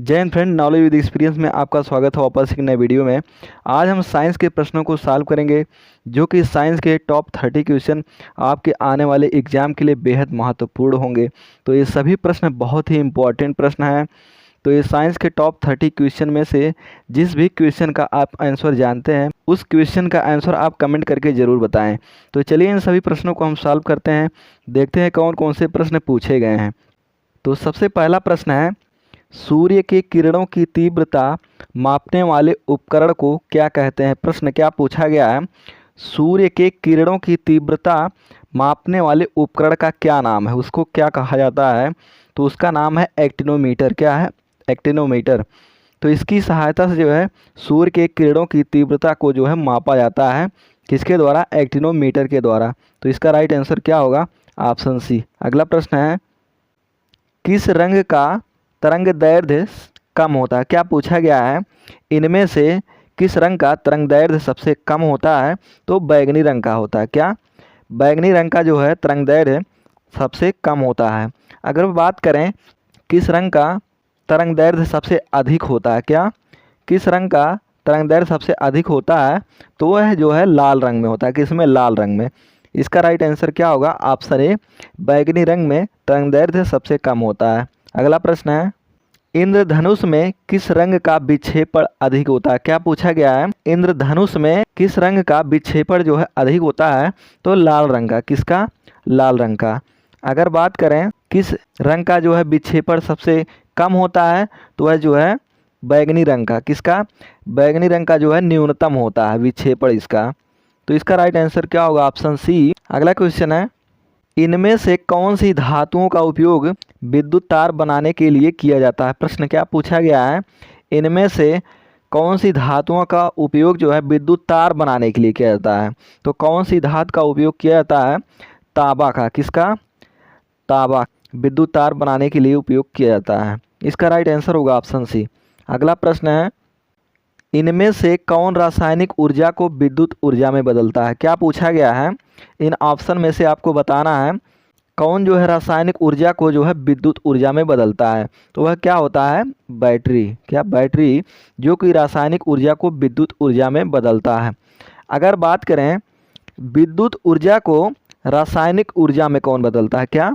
जय Hind friend, knowledge with experience में आपका स्वागत है वापस एक नए वीडियो में। आज हम साइंस के प्रश्नों को सॉल्व करेंगे, जो कि साइंस के टॉप 30 क्वेश्चन आपके आने वाले एग्जाम के लिए बेहद महत्वपूर्ण होंगे। तो ये सभी प्रश्न बहुत ही इंपॉर्टेंट प्रश्न हैं। तो ये साइंस के टॉप 30 क्वेश्चन में से जिस भी क्वेश्चन का आप आंसर जानते हैं, उस क्वेश्चन का आंसर आप कमेंट करके ज़रूर बताएँ। तो चलिए इन सभी प्रश्नों को हम सॉल्व करते हैं, देखते हैं कौन कौन से प्रश्न पूछे गए हैं। तो सबसे पहला प्रश्न है, सूर्य के किरणों की तीव्रता मापने वाले उपकरण को क्या कहते हैं। प्रश्न क्या पूछा गया है, सूर्य के किरणों की तीव्रता मापने वाले उपकरण का क्या नाम है, उसको क्या कहा जाता है। तो उसका नाम है एक्टिनोमीटर। क्या है? एक्टिनोमीटर। तो इसकी सहायता से जो है सूर्य के किरणों की तीव्रता को जो है मापा जाता है, किसके द्वारा? एक्टिनोमीटर के द्वारा। तो इसका राइट आंसर क्या होगा? Option C. अगला प्रश्न है, किस रंग का तरंग दैर्ध्य कम होता है। क्या पूछा गया है, इनमें से किस रंग का तरंग दैर्ध्य सबसे कम होता है। तो बैगनी रंग का होता है। क्या? बैगनी रंग का जो है तरंग दैर्ध्य सबसे कम होता है। अगर बात करें किस रंग का तरंग दैर्ध्य सबसे अधिक होता है, क्या किस रंग का तरंग दैर्ध्य सबसे अधिक होता है, तो वह जो है लाल रंग में होता है। किसमें? लाल रंग में। इसका राइट आंसर क्या होगा? ऑप्शन ए, बैगनी रंग में तरंग दैर्ध्य सबसे कम होता है। अगला प्रश्न है, इंद्रधनुष में किस रंग का विक्षेपण अधिक होता है। क्या पूछा गया है, इंद्रधनुष में किस रंग का विक्षेपण जो है अधिक होता है। तो लाल रंग का। किसका? लाल रंग का। अगर बात करें किस रंग का जो है विक्षेपण सबसे कम होता है, तो वह जो है बैगनी रंग का। किसका? बैगनी रंग का जो है न्यूनतम होता है विक्षेपण इसका। तो इसका राइट आंसर क्या होगा? Option C. अगला क्वेश्चन है, इनमें से कौन सी धातुओं का उपयोग विद्युत तार बनाने के लिए किया जाता है। प्रश्न क्या पूछा गया है, इनमें से कौन सी धातुओं का उपयोग जो है विद्युत तार बनाने के लिए किया जाता है। तो कौन सी धातु का उपयोग किया जाता है? तांबा का। किसका? तांबा विद्युत तार बनाने के लिए उपयोग किया जाता है। इसका राइट आंसर होगा ऑप्शन सी। अगला प्रश्न है, इनमें से कौन रासायनिक ऊर्जा को विद्युत ऊर्जा में बदलता है। क्या पूछा गया है, इन ऑप्शन में से आपको बताना है कौन जो है रासायनिक ऊर्जा को जो है विद्युत ऊर्जा में बदलता है। तो वह क्या होता है? बैटरी। क्या? बैटरी जो कि रासायनिक ऊर्जा को विद्युत ऊर्जा में बदलता है। अगर बात करें विद्युत ऊर्जा को रासायनिक ऊर्जा में कौन बदलता है। क्या?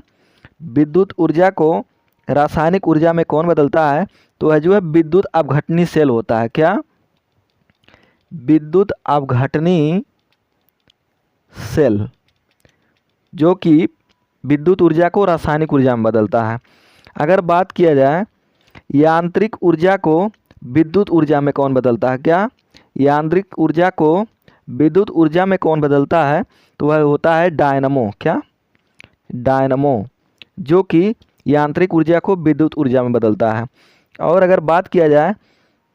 विद्युत ऊर्जा को रासायनिक ऊर्जा में कौन बदलता है, तो वह जो है विद्युत अपघटनी सेल होता है। क्या? विद्युत अपघटनी सेल, जो कि विद्युत ऊर्जा को रासायनिक ऊर्जा में बदलता है। अगर बात किया जाए यांत्रिक ऊर्जा को विद्युत ऊर्जा में कौन बदलता है। क्या? यांत्रिक ऊर्जा को विद्युत ऊर्जा में कौन बदलता है, तो वह होता है डायनमो। क्या? डायनमो, जो कि यांत्रिक ऊर्जा को विद्युत ऊर्जा में बदलता है। और अगर बात किया जाए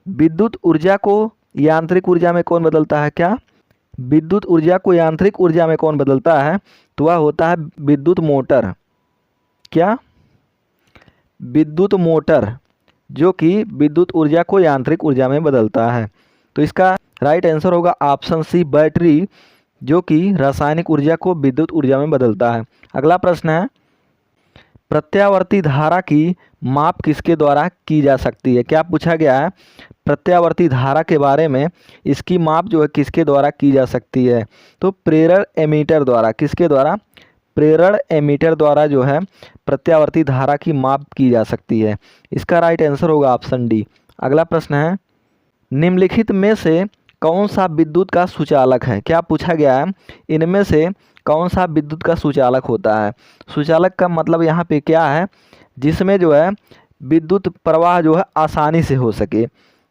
विद्युत ऊर्जा को यांत्रिक ऊर्जा में कौन बदलता है। क्या? विद्युत ऊर्जा को यांत्रिक ऊर्जा में कौन बदलता है, तो वह होता है विद्युत मोटर। क्या? विद्युत मोटर, जो कि विद्युत ऊर्जा को यांत्रिक ऊर्जा में बदलता है। तो इसका राइट आंसर होगा ऑप्शन सी, बैटरी, जो कि रासायनिक ऊर्जा को विद्युत ऊर्जा में बदलता है। अगला प्रश्न है, प्रत्यावर्ती धारा की माप किसके द्वारा की जा सकती है। क्या पूछा गया है, प्रत्यावर्ती धारा के बारे में, इसकी माप जो है किसके द्वारा की जा सकती है। तो प्रेरण एमीटर द्वारा। किसके द्वारा? प्रेरण एमीटर द्वारा जो है प्रत्यावर्ती धारा की माप की जा सकती है। इसका राइट आंसर होगा ऑप्शन डी। अगला प्रश्न है, निम्नलिखित में से कौन सा विद्युत का सुचालक है। क्या पूछा गया है, इनमें से कौन सा विद्युत का सुचालक होता है। सुचालक का मतलब यहाँ पे क्या है, जिसमें जो है विद्युत प्रवाह जो है आसानी से हो सके।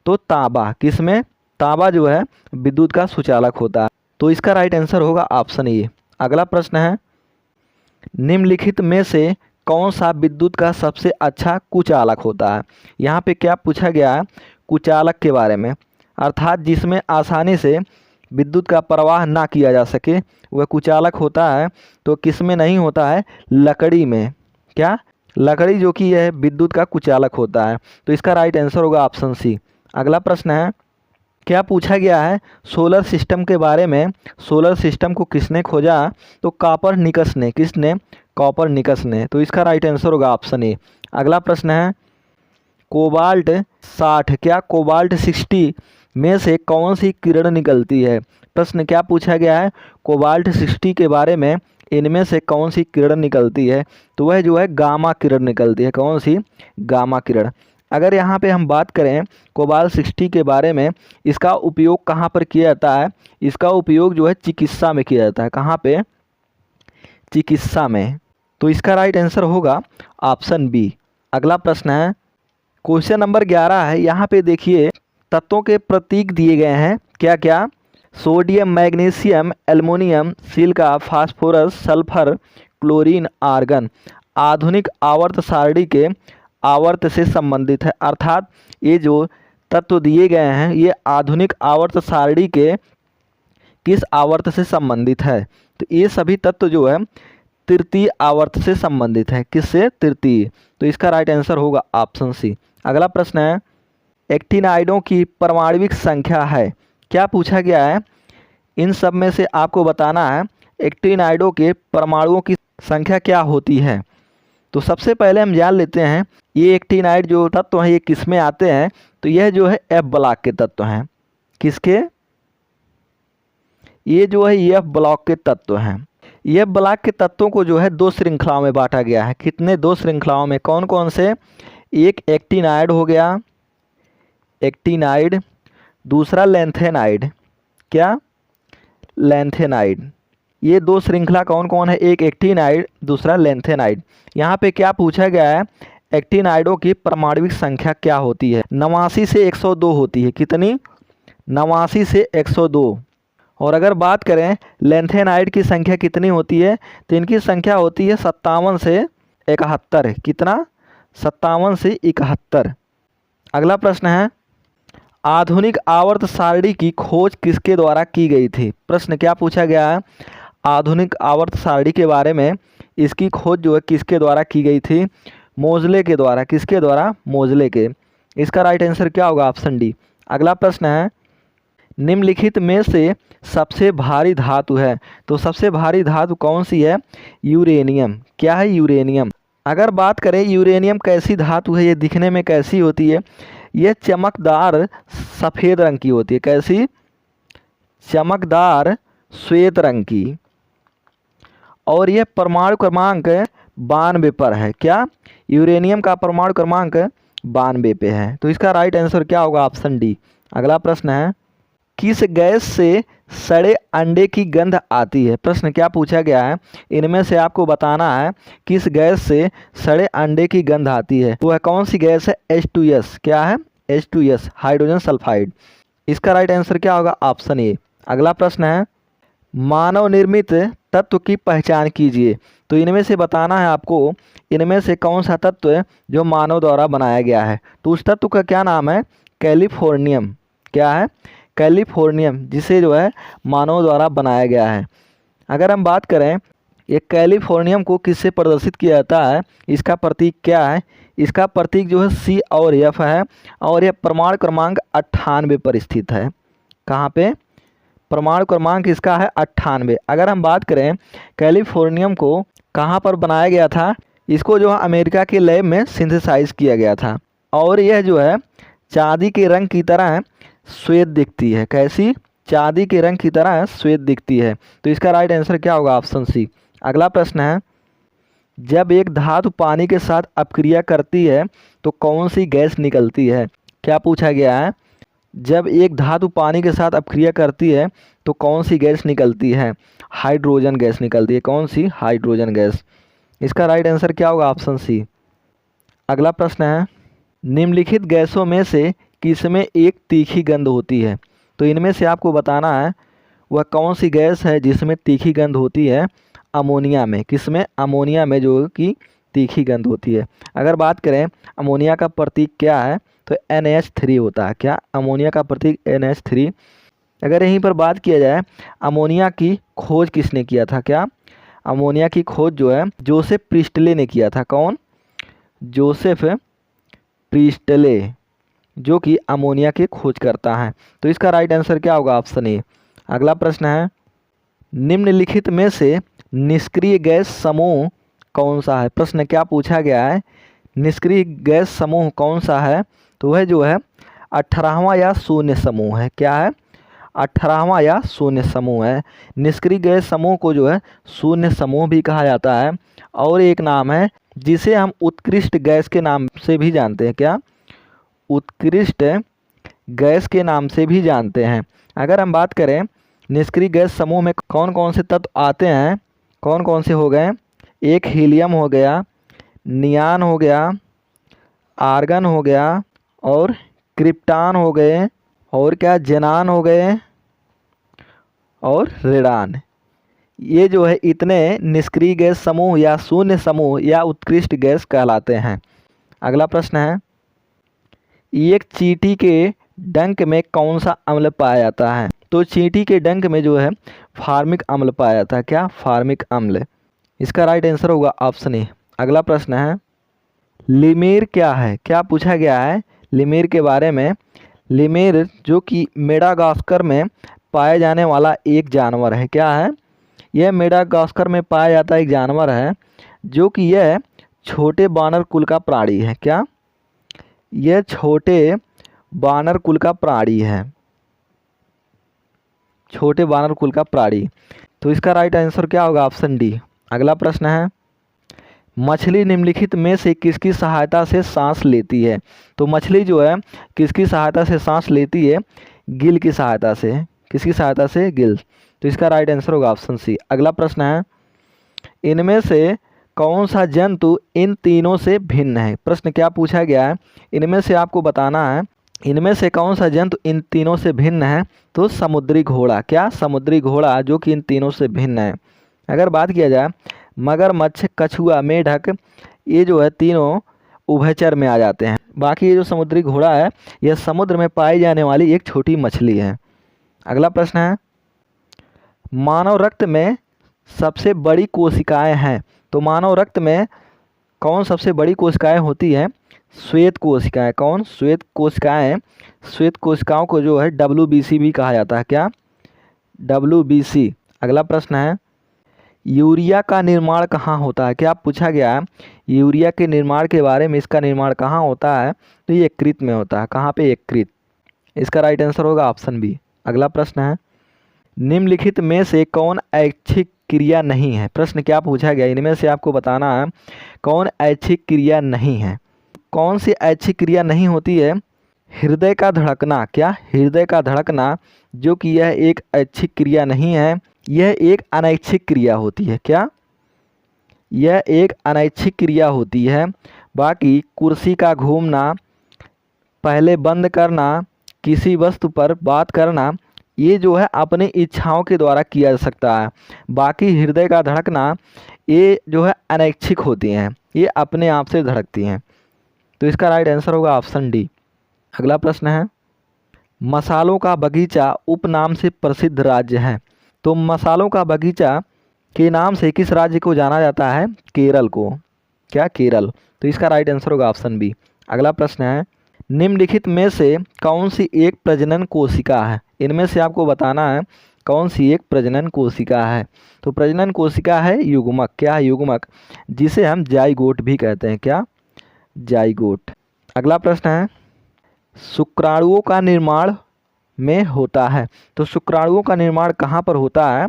तो तांबा। किसमें? तांबा जो है विद्युत का सुचालक होता है। तो इसका राइट आंसर होगा ऑप्शन ए। अगला प्रश्न है, निम्नलिखित में से कौन सा विद्युत का सबसे अच्छा कुचालक होता है। यहाँ पे क्या पूछा गया है, कुचालक के बारे में, अर्थात जिसमें आसानी से विद्युत का प्रवाह ना किया जा सके, वह कुचालक होता है। तो किसमें नहीं होता है? लकड़ी में। क्या? लकड़ी, जो कि यह विद्युत का कुचालक होता है। तो इसका राइट आंसर होगा ऑप्शन सी। अगला प्रश्न है, क्या पूछा गया है, सोलर सिस्टम के बारे में, सोलर सिस्टम को किसने खोजा। तो कॉपरनिकस ने। किसने? कॉपरनिकस ने। तो इसका राइट आंसर होगा ऑप्शन ए। अगला प्रश्न है, कोबाल्ट 60 क्या कोबाल्ट 60 में से कौन सी किरण निकलती है। प्रश्न क्या पूछा गया है, कोबाल्ट 60 के बारे में, इनमें से कौन सी किरण निकलती है। तो वह जो है गामा किरण निकलती है। कौन सी, गामा किरण। अगर यहाँ पे हम बात करें कोबाल्ट 60 के बारे में, इसका उपयोग कहाँ पर किया जाता है, इसका उपयोग जो है चिकित्सा में किया जाता है। कहाँ पे, चिकित्सा में। तो इसका राइट आंसर होगा ऑप्शन बी। अगला प्रश्न है क्वेश्चन नंबर 11 है। यहाँ पे देखिए तत्वों के प्रतीक दिए गए हैं। क्या क्या, sodium, magnesium, aluminium, silica, phosphorus, sulphur, chlorine, argon. आधुनिक आवर्त सारणी के आवर्त से संबंधित है। अर्थात ये जो तत्व दिए गए हैं ये आधुनिक आवर्त सारणी के किस आवर्त से संबंधित है। तो ये सभी तत्व जो है तृतीय आवर्त से संबंधित है। किससे, तृतीय। तो इसका राइट आंसर होगा ऑप्शन सी। अगला प्रश्न है एक्टिनाइडों की परमाणविक संख्या है। क्या पूछा गया है, इन सब में से आपको बताना है एक्टिनाइडों के परमाणुओं की संख्या क्या होती है। तो सबसे पहले हम जान लेते हैं ये एक्टिनाइड जो तत्व हैं ये किस में आते हैं। तो यह जो है एफ ब्लॉक के तत्व हैं। किसके, ये जो है एफ ब्लॉक के तत्व हैं। एफ ब्लॉक के तत्वों को जो है दो श्रृंखलाओं में बांटा गया है। कितने, दो श्रृंखलाओं में। कौन कौन से, एक एक्टिनाइड हो गया, एक्टिनाइड, दूसरा लैंथेनाइड। क्या, लैंथेनाइड। ये दो श्रृंखला कौन कौन है, एक एक्टिनाइड, दूसरा लैंथेनाइड। यहाँ पे क्या पूछा गया है, एक्टिनाइडों की परमाणविक संख्या क्या होती है। 89 से 102 होती है। कितनी, 89 से 102। और अगर बात करें लैंथेनाइड की संख्या कितनी होती है, तो इनकी संख्या होती है 57 से 71। कितना, 57 से 71। अगला प्रश्न है आधुनिक आवर्त सारणी की खोज किसके द्वारा की गई थी। प्रश्न क्या पूछा गया है, आधुनिक आवर्त सारणी के बारे में इसकी खोज जो है किसके द्वारा की गई थी, मोजले के द्वारा। किसके द्वारा, मोजले के। इसका राइट आंसर क्या होगा, ऑप्शन डी। अगला प्रश्न है निम्नलिखित में से सबसे भारी धातु है। तो सबसे भारी धातु कौन सी है, यूरेनियम। क्या है, यूरेनियम। अगर बात करें यूरेनियम कैसी धातु है, ये दिखने में कैसी होती है, ये चमकदार सफ़ेद रंग की होती है। कैसी, चमकदार श्वेत रंग की। और यह परमाणु क्रमांक 92 पर है। क्या, यूरेनियम का परमाणु क्रमांक 92 पे है। तो इसका राइट आंसर क्या होगा, ऑप्शन डी। अगला प्रश्न है किस गैस से सड़े अंडे की गंध आती है। प्रश्न क्या पूछा गया है, इनमें से आपको बताना है किस गैस से सड़े अंडे की गंध आती है। वह कौन सी गैस है, H2S। क्या है, H2S, हाइड्रोजन सल्फाइड। इसका राइट आंसर क्या होगा, ऑप्शन ए। अगला प्रश्न है मानव निर्मित तत्व की पहचान कीजिए। तो इनमें से बताना है आपको इनमें से कौन सा तत्व है जो मानव द्वारा बनाया गया है। तो उस तत्व का क्या नाम है, कैलिफोर्नियम। क्या है, कैलिफोर्नियम, जिसे जो है मानव द्वारा बनाया गया है। अगर हम बात करें ये कैलिफोर्नियम को किससे प्रदर्शित किया जाता है, इसका प्रतीक क्या है, इसका प्रतीक जो है C और F है। और यह परमाणु क्रमांक 98 पर स्थित है। कहाँ पे, परमाणु क्रमांक इसका है 98। अगर हम बात करें कैलिफोर्नियम को कहाँ पर बनाया गया था, इसको जो है अमेरिका के लैब में सिंथेसाइज किया गया था। और यह जो है चांदी के रंग की तरह श्वेत दिखती है। कैसी, चांदी के रंग की तरह श्वेत दिखती है। तो इसका राइट आंसर क्या होगा, ऑप्शन सी। अगला प्रश्न है जब एक धातु पानी के साथ अपक्रिया करती है तो कौन सी गैस निकलती है। क्या पूछा गया है, जब एक धातु पानी के साथ अपक्रिया करती है तो कौन सी गैस निकलती है, हाइड्रोजन गैस निकलती है। कौन सी, हाइड्रोजन गैस। इसका राइट आंसर क्या होगा, ऑप्शन सी। अगला प्रश्न है निम्नलिखित गैसों में से किसमें एक तीखी गंध होती है। तो इनमें से आपको बताना है वह कौन सी गैस है जिसमें तीखी गंध होती है, अमोनिया में। किसमें, अमोनिया में जो कि तीखी गंध होती है। अगर बात करें अमोनिया का प्रतीक क्या है, तो NH3 होता है। क्या, अमोनिया का प्रतीक NH3। अगर यहीं पर बात किया जाए अमोनिया की खोज किसने किया था, क्या, अमोनिया की खोज जो है जोसेफ प्रिस्टले ने किया था। कौन, जोसेफ प्रिस्टले, जो कि अमोनिया की खोज करता है। तो इसका राइट आंसर क्या होगा, ऑप्शन ए। अगला प्रश्न है निम्नलिखित में से निष्क्रिय गैस समूह कौन सा है। प्रश्न क्या पूछा गया है, निष्क्रिय गैस समूह कौन सा है? तो वह जो है 18वां या शून्य समूह है। क्या है? 18वां या शून्य समूह है। निष्क्रिय गैस समूह को जो है शून्य समूह भी कहा जाता है, और एक नाम है जिसे हम उत्कृष्ट गैस के नाम से भी जानते हैं। क्या? उत्कृष्ट गैस के नाम से भी जानते हैं। अगर हम बात करें निष्क्रिय गैस समूह में कौन कौन से तत्व आते हैं, कौन कौन से हो गए? एक हीलियम हो गया, नियान हो गया, आर्गन हो गया, और क्रिप्टान हो गए, और क्या, जेनान हो गए, और रेडान। ये जो है इतने निष्क्रिय गैस समूह या शून्य समूह या उत्कृष्ट गैस कहलाते हैं। अगला प्रश्न है, एक चींटी के डंक में कौन सा अम्ल पाया जाता है? तो चींटी के डंक में जो है फार्मिक अम्ल पाया जाता है। क्या? फार्मिक अम्ल। इसका राइट आंसर होगा ऑप्शन ए। अगला प्रश्न है, लिमेर क्या है? क्या पूछा गया है लिमेर के बारे में? लिमेर जो कि मेडागास्कर में पाया जाने वाला एक जानवर है। क्या है? यह मेडागास्कर में पाया जाता एक जानवर है, जो कि यह छोटे बानर कुल का प्राणी है। क्या? यह छोटे बानर कुल का प्राणी है, छोटे बानर कुल का प्राणी। तो इसका राइट आंसर क्या होगा? Option D. अगला प्रश्न है, मछली निम्नलिखित में से किसकी सहायता से सांस लेती है? तो मछली जो है किसकी सहायता से सांस लेती है? गिल की सहायता से। किसकी सहायता से? गिल। तो इसका राइट आंसर होगा ऑप्शन सी। अगला प्रश्न है, इनमें से कौन सा जंतु इन तीनों से भिन्न है? प्रश्न क्या पूछा गया है? इनमें से आपको बताना है इनमें से कौन सा जंतु इन तीनों से भिन्न है? तो समुद्री घोड़ा। क्या? समुद्री घोड़ा जो कि इन तीनों से भिन्न है। अगर बात किया जाए मगरमच्छ, कछुआ, मेढक, ये जो है तीनों उभयचर में आ जाते हैं। बाकी ये जो समुद्री घोड़ा है यह समुद्र में पाई जाने वाली एक छोटी मछली है। अगला प्रश्न है, मानव रक्त में सबसे बड़ी कोशिकाएं हैं। तो मानव रक्त में कौन सबसे बड़ी कोशिकाएं होती हैं? श्वेत कोशिकाएं। कौन? श्वेत कोशिकाएं। श्वेत कोशिकाओं को जो है WBC भी कहा जाता है। क्या? WBC। अगला प्रश्न है, यूरिया का निर्माण कहाँ होता है? क्या पूछा गया है यूरिया के निर्माण के बारे में? इसका निर्माण कहाँ होता है? तो ये यकृत में होता है। कहाँ पे? यकृत। इसका राइट आंसर होगा ऑप्शन बी। अगला प्रश्न है, निम्नलिखित में से कौन ऐच्छिक क्रिया नहीं है? प्रश्न क्या पूछा गया? इनमें से आपको बताना है कौन ऐच्छिक क्रिया नहीं है। कौन सी ऐच्छिक क्रिया नहीं होती है? हृदय का धड़कना। क्या? हृदय का धड़कना जो कि यह एक ऐच्छिक क्रिया नहीं है, यह एक अनैच्छिक क्रिया होती है। क्या? यह एक अनैच्छिक क्रिया होती है। बाकी कुर्सी का घूमना, पहले बंद करना, किसी वस्तु पर बात करना, ये जो है अपनी इच्छाओं के द्वारा किया जा सकता है। बाकी हृदय का धड़कना ये जो है अनैच्छिक होती हैं, ये अपने आप से धड़कती हैं। तो इसका राइट आंसर होगा ऑप्शन डी। अगला प्रश्न है, मसालों का बगीचा उपनाम से प्रसिद्ध राज्य है। तो मसालों का बगीचा के नाम से किस राज्य को जाना जाता है? केरल को। क्या? केरल। तो इसका राइट आंसर होगा ऑप्शन बी। अगला प्रश्न है, निम्नलिखित में से कौन सी एक प्रजनन कोशिका है? इनमें से आपको बताना है कौन सी एक प्रजनन कोशिका है। तो प्रजनन कोशिका है युग्मक। क्या है? युग्मक, जिसे हम जाइगोट भी कहते हैं। क्या? जाइगोट। अगला प्रश्न है, शुक्राणुओं का निर्माण में होता है। तो शुक्राणुओं का निर्माण कहाँ पर होता है?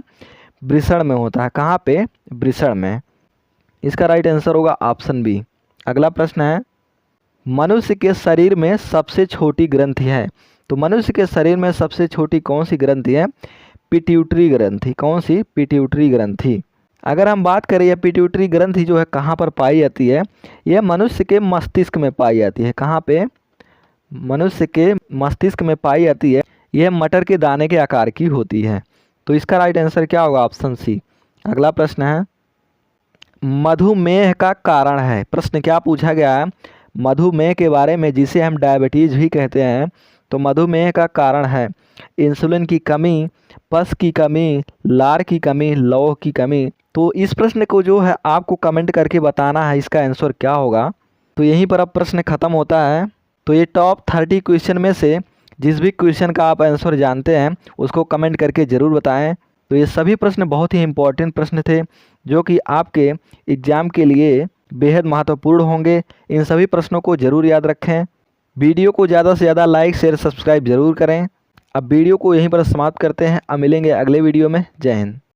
वृषण में होता है। कहाँ पे? वृषण में। इसका राइट आंसर होगा ऑप्शन बी। अगला प्रश्न है, मनुष्य के शरीर में सबसे छोटी ग्रंथि है। तो मनुष्य के शरीर में सबसे छोटी कौन सी ग्रंथि है? पिट्यूटरी ग्रंथि। कौन सी? पिट्यूटरी ग्रंथि। अगर हम बात करें यह पिट्यूटरी ग्रंथि जो है कहाँ पर पाई जाती है? यह मनुष्य के मस्तिष्क में पाई जाती है। कहाँ पे? मनुष्य के मस्तिष्क में पाई जाती है। यह मटर के दाने के आकार की होती है। तो इसका राइट आंसर क्या होगा? Option C. अगला प्रश्न है, मधुमेह का कारण है। प्रश्न क्या पूछा गया है? मधुमेह के बारे में, जिसे हम डायबिटीज़ भी कहते हैं। तो मधुमेह का कारण है इंसुलिन की कमी, पस की कमी, लार की कमी, लौह की कमी। तो इस प्रश्न को जो है आपको कमेंट करके बताना है इसका आंसर क्या होगा। तो यहीं पर अब प्रश्न खत्म होता है। तो ये टॉप 30 क्वेश्चन में से जिस भी क्वेश्चन का आप आंसर जानते हैं उसको कमेंट करके ज़रूर बताएं। तो ये सभी प्रश्न बहुत ही इंपॉर्टेंट प्रश्न थे जो कि आपके एग्ज़ाम के लिए बेहद महत्वपूर्ण होंगे। इन सभी प्रश्नों को ज़रूर याद रखें। वीडियो को ज़्यादा से ज़्यादा लाइक शेयर सब्सक्राइब जरूर करें। अब वीडियो को यहीं पर समाप्त करते हैं। अब मिलेंगे अगले वीडियो में। जय हिंद।